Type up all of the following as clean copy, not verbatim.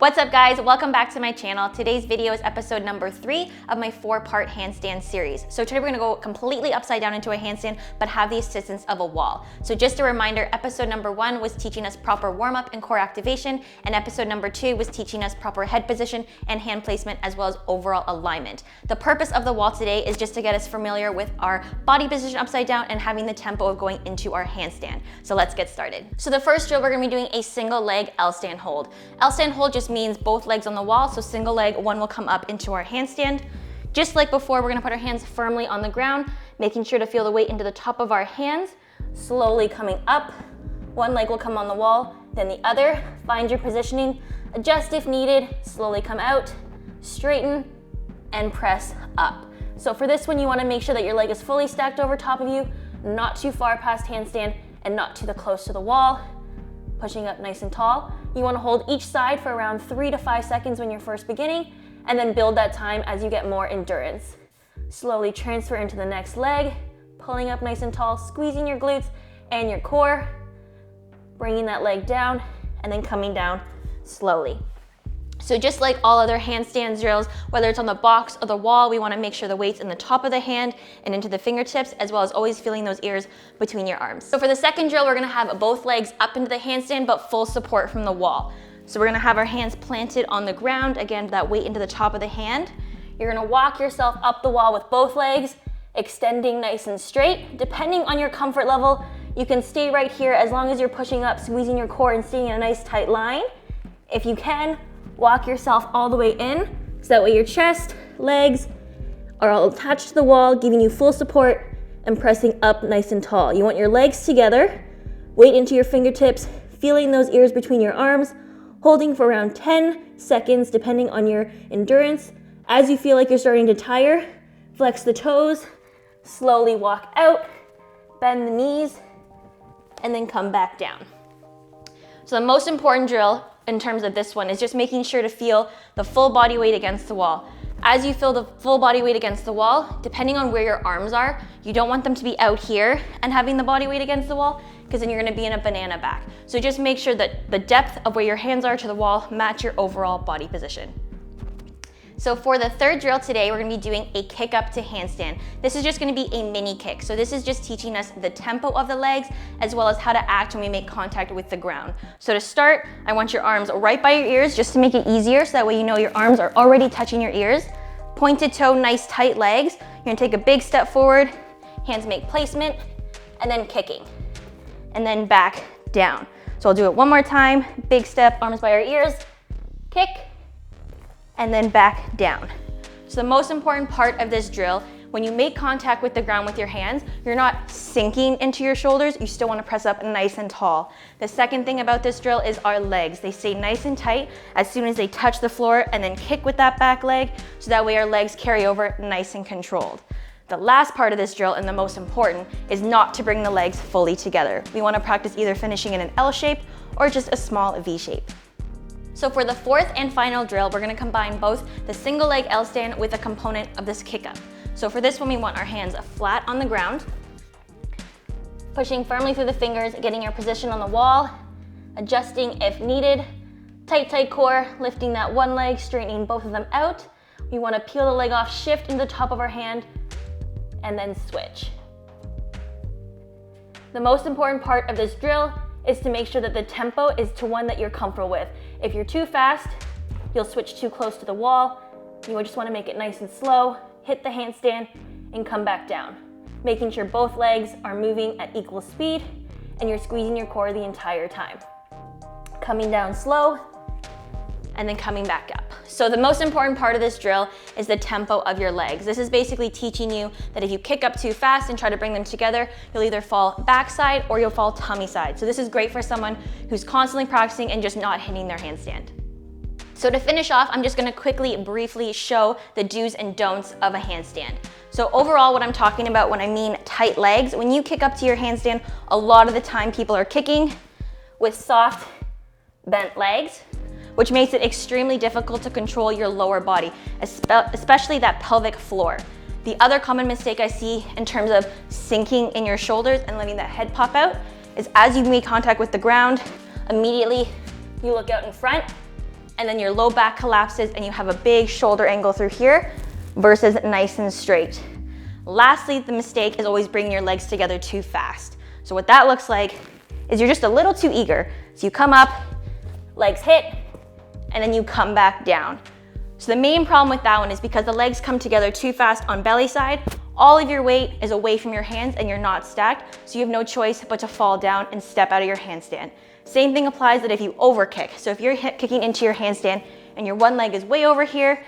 What's up guys, welcome back to my channel. Today's video is episode number 3 of my 4-part handstand series. So today we're gonna go completely upside down into a handstand, but have the assistance of a wall. So just a reminder, episode number 1 was teaching us proper warm-up and core activation, and episode number 2 was teaching us proper head position and hand placement, as well as overall alignment. The purpose of the wall today is just to get us familiar with our body position upside down and having the tempo of going into our handstand. So let's get started. So the first drill, we're gonna be doing a single leg LStand hold. LStand hold just means both legs on the wall, so single leg, one will come up into our handstand. Just like before, we're gonna put our hands firmly on the ground, making sure to feel the weight into the top of our hands, slowly coming up. One leg will come on the wall, then the other. Find your positioning, adjust if needed, slowly come out, straighten, and press up. So for this one, you wanna make sure that your leg is fully stacked over top of you, not too far past handstand, and not too close to the wall. Pushing up nice and tall. You want to hold each side for around 3 to 5 seconds when you're first beginning, and then build that time as you get more endurance. Slowly transfer into the next leg, pulling up nice and tall, squeezing your glutes and your core, bringing that leg down, and then coming down slowly. So just like all other handstand drills, whether it's on the box or the wall, we want to make sure the weight's in the top of the hand and into the fingertips, as well as always feeling those ears between your arms. So for the second drill, we're going to have both legs up into the handstand, but full support from the wall. So we're going to have our hands planted on the ground, again, that weight into the top of the hand. You're going to walk yourself up the wall with both legs, extending nice and straight. Depending on your comfort level, you can stay right here as long as you're pushing up, squeezing your core and staying in a nice tight line. If you can, walk yourself all the way in, so that way your chest, legs are all attached to the wall, giving you full support and pressing up nice and tall. You want your legs together, weight into your fingertips, feeling those ears between your arms, holding for around 10 seconds depending on your endurance. As you feel like you're starting to tire, flex the toes, slowly walk out, bend the knees, and then come back down. So the most important drill in terms of this one is just making sure to feel the full body weight against the wall. As you feel the full body weight against the wall, depending on where your arms are, you don't want them to be out here and having the body weight against the wall, because then you're gonna be in a banana back. So just make sure that the depth of where your hands are to the wall match your overall body position. So for the third drill today, we're gonna be doing a kick up to handstand. This is just gonna be a mini kick. So this is just teaching us the tempo of the legs, as well as how to act when we make contact with the ground. So to start, I want your arms right by your ears, just to make it easier, so that way you know your arms are already touching your ears. Pointed toe, nice tight legs. You're gonna take a big step forward, hands make placement, and then kicking. And then back down. So I'll do it one more time. Big step, arms by our ears, kick, and then back down. So the most important part of this drill, when you make contact with the ground with your hands, you're not sinking into your shoulders, you still wanna press up nice and tall. The second thing about this drill is our legs. They stay nice and tight as soon as they touch the floor, and then kick with that back leg, so that way our legs carry over nice and controlled. The last part of this drill, and the most important, is not to bring the legs fully together. We wanna practice either finishing in an L shape or just a small V shape. So for the fourth and final drill, we're gonna combine both the single leg L stand with a component of this kick up. So for this one, we want our hands flat on the ground, pushing firmly through the fingers, getting your position on the wall, adjusting if needed, tight, tight core, lifting that one leg, straightening both of them out. We wanna peel the leg off, shift into the top of our hand, and then switch. The most important part of this drill is to make sure that the tempo is to one that you're comfortable with. If you're too fast, you'll switch too close to the wall. You just wanna make it nice and slow, hit the handstand, and come back down. Making sure both legs are moving at equal speed, and you're squeezing your core the entire time. Coming down slow, and then coming back up. So the most important part of this drill is the tempo of your legs. This is basically teaching you that if you kick up too fast and try to bring them together, you'll either fall backside or you'll fall tummy side. So this is great for someone who's constantly practicing and just not hitting their handstand. So to finish off, I'm just gonna quickly, briefly show the do's and don'ts of a handstand. So overall, what I'm talking about when I mean tight legs, when you kick up to your handstand, a lot of the time people are kicking with soft, bent legs, which makes it extremely difficult to control your lower body, especially that pelvic floor. The other common mistake I see in terms of sinking in your shoulders and letting that head pop out is as you make contact with the ground, immediately you look out in front and then your low back collapses and you have a big shoulder angle through here versus nice and straight. Lastly, the mistake is always bringing your legs together too fast. So what that looks like is you're just a little too eager. So you come up, legs hit, and then you come back down. So the main problem with that one is because the legs come together too fast on belly side, all of your weight is away from your hands and you're not stacked, so you have no choice but to fall down and step out of your handstand. Same thing applies that if you over kick. So if you're kicking into your handstand and your one leg is way over here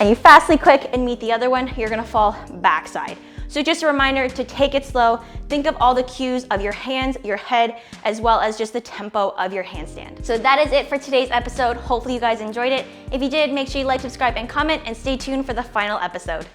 and you fastly click and meet the other one, you're gonna fall backside. So just a reminder to take it slow, think of all the cues of your hands, your head, as well as just the tempo of your handstand. So that is it for today's episode. Hopefully you guys enjoyed it. If you did, make sure you like, subscribe, and comment, and stay tuned for the final episode.